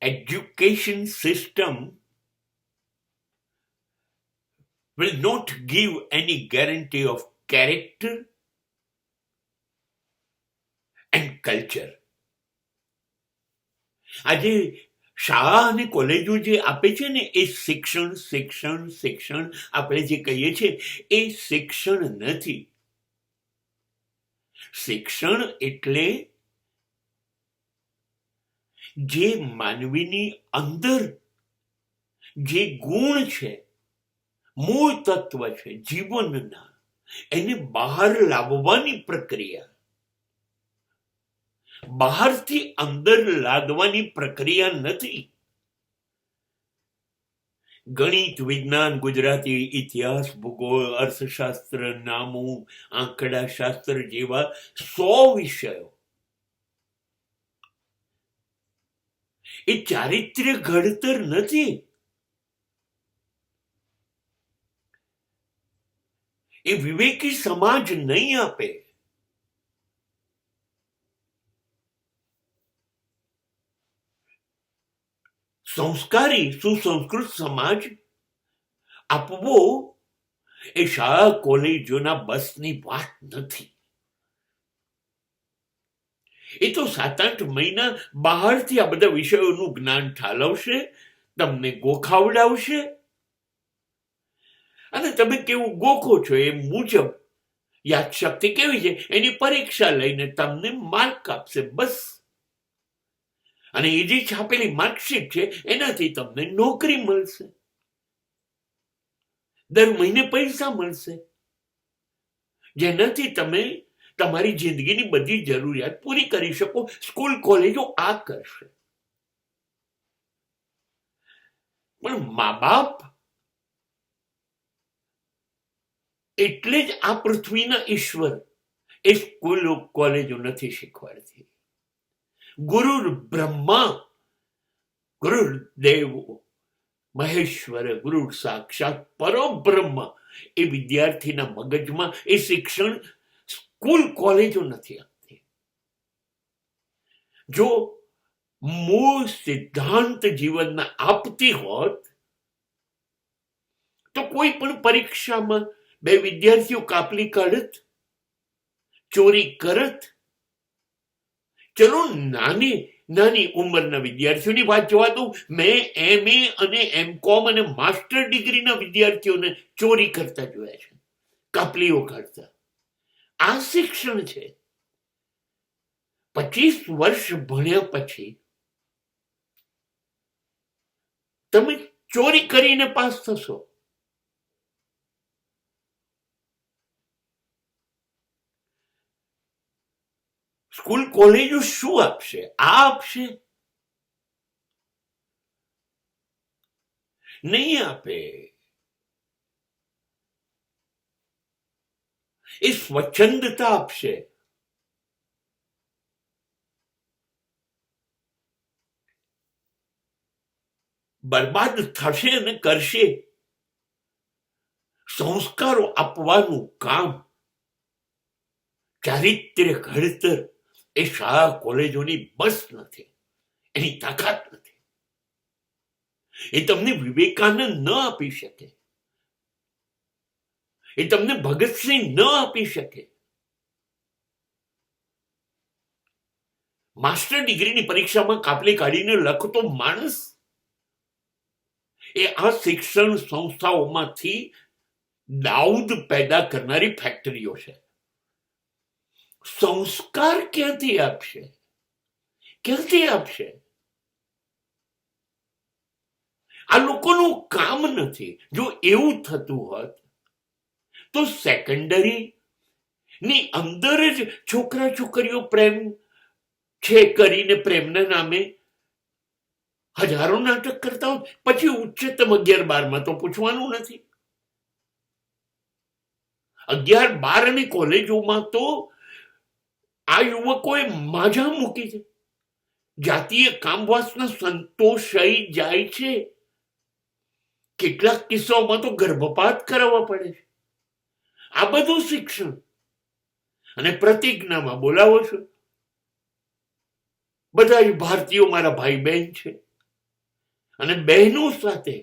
education system will not give any guarantee of character and culture. આજે શાળા અને કોલેજો જે આપે છે ને એ શિક્ષણ શિક્ષણ શિક્ષણ આપણે જે કહીએ છીએ એ શિક્ષણ નથી. શિક્ષણ એટલે જે માનવીની અંદર જે ગુણ છે, મૂળ તત્વ છે જીવનના, એને બહાર લાવવાની પ્રક્રિયા, બહારથી અંદર લાદવાની પ્રક્રિયા નથી. ગણિત, વિજ્ઞાન, ગુજરાતી, ઇતિહાસ, ભૂગોળ, અર્થશાસ્ત્ર, નામું, આંકડા શાસ્ત્ર જેવા 100 વિષયો એ ચારિત્ર્ય ઘડતર નથી. એ વિવેકી સમાજ નહીં આપે. સંસ્કારી સુસંસ્કૃત સમાજ આપવો એ શાળા કોલેજોના બસની વાત નથી. એ તો 7-8 મહિના બહારથી આ બધા વિષયોનું જ્ઞાન ઠાલવશે, તમને ગોખાવડાવશે અને તમે કેવું ગોખો છો એ મુજબ યાદશક્તિ કેવી છે એની પરીક્ષા લઈને તમને માર્ક આપશે, બસ. અને એ જે છાપેલી માર્કશીટ છે એનાથી તમને નોકરી મળશે, દર મહિને પૈસા મળશે, જેનાથી તમે તમારી જિંદગીની બધી જરૂરિયાત પૂરી કરી શકો. સ્કૂલ કોલેજો આ કરશે. પણ મા બાપ એટલે જ આ પૃથ્વીના ઈશ્વર એ સ્કૂલ કોલેજો નથી શીખવાડતી. ગુરુર બ્રહ્મા, ગુરુદેવ મહેશ્વર, ગુરુ સાક્ષાત પરબ્રહ્મ એ વિદ્યાર્થીના મગજમાં એ શિક્ષણ સ્કૂલ કોલેજો નથી આપતી. જો મૂળ સિદ્ધાંત જીવનના આપતી હોત તો કોઈ પણ પરીક્ષામાં 2 વિદ્યાર્થીઓ કાપલી કાઢત, ચોરી કરત. ચલો નાની ઉંમરના વિદ્યાર્થીઓની વાત જોવા દઉં. મેં MA અને MCOM અને માસ્ટર ડિગ્રીના વિદ્યાર્થીઓને ચોરી કરતા જોયા છે, કાપલીઓ કાઢતા. આ શિક્ષણ છે. 25 વર્ષ ભણ્યા પછી તમે ચોરી કરીને પાસ થશો. સ્કૂલ કોલેજો શું આપશે? આ આપશે? નહીં આપે. એ સ્વચ્છંદતા આપશે. બરબાદ થશે અને કરશે. સંસ્કારો આપવાનું કામ, ચારિત્ર્ય ઘડતર એ શાળા કોલેજોની બસ નથી, એની તાકાત નથી. એ તમને વિવેકાનંદ ન આપી શકે, એ તમને ભગતસિંહ ન આપી શકે. માસ્ટર ડિગ્રીની પરીક્ષામાં કાપલી કાઢીને લખતો માણસ એ આ શિક્ષણ સંસ્થાઓમાંથી દાઉદ પેદા કરનારી ફેક્ટરીઓ છે. સંસ્કાર ક્યાંથી આપશે? ક્યાંથી આપશે? આ લોકોનું કામ નથી. જો એવું થતું હોત તો સેકન્ડરી ની અંદર જ છોકરા છોકરીઓ પ્રેમ છે કરીને પ્રેમના નામે હજારો નાટક કરતા હોત, પછી ઉચ્ચતમ 11-12 તો પૂછવાનું નથી. 11-12 અને કોલેજોમાં તો આ યુવકોએ માજા મૂકી છે. જાતીય કામવાસના સંતોષાઈ જાય છે. કેટલાક કિસ્સાઓમાં તો ગર્ભપાત કરાવવા પડે છે. આ બધું શિક્ષણ. અને પ્રતિજ્ઞામાં બોલાવો છો બધા જ ભારતીયો મારા ભાઈ બહેન છે. અને બહેનો સાથે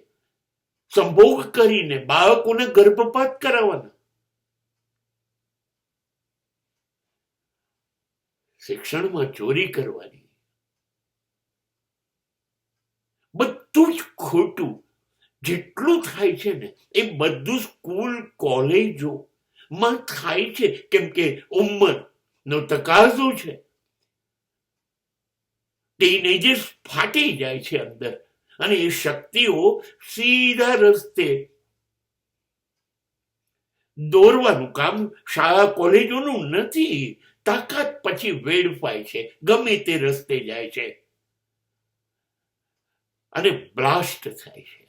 સંભોગ કરીને બાળકોને ગર્ભપાત કરાવવાના. શિક્ષણમાં ચોરી કરવાની, બધું જ ખોટું જેટલું થાય છે ને એ બધું સ્કૂલ કોલેજો માં થાય છે. કેમ કે ઉંમરનો તકાજો છે. ટીનેજર્સ ફાટી જાય છે અંદર, અને એ શક્તિઓ સીધા રસ્તે દોરવાનું કામ શાળા કોલેજોનું નથી. તાકાત પછી વેડફાય છે, ગમે તે રસ્તે જાય છે અને બ્લાસ્ટ થાય છે.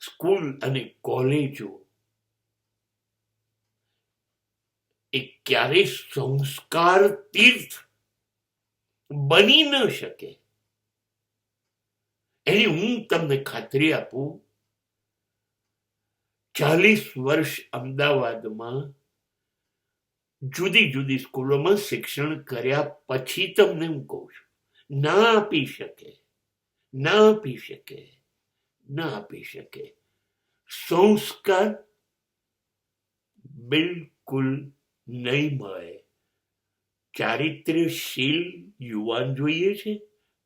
સ્કૂલ અને કોલેજો એ ક્યારેય સંસ્કાર તીર્થ બની ન શકે. એની હું તમને ખાતરી આપું, 40 વર્ષ અમદાવાદમાં જુદી જુદી સ્કૂલોમાં શિક્ષણ કર્યા પછી તમને હું કહું છું, ના આપી શકે, ના આપી શકે, ના આપી શકે. સંસ્કાર બિલકુલ નહીં મળે. ચારિત્ર્યશીલ યુવાન જોઈએ છે,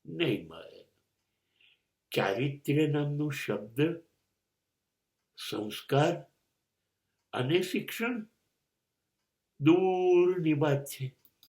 નહીં મળે. ચારિત્ર્ય નામનો શબ્દ, સંસ્કાર અને શિક્ષણ દૂરની વાત છે.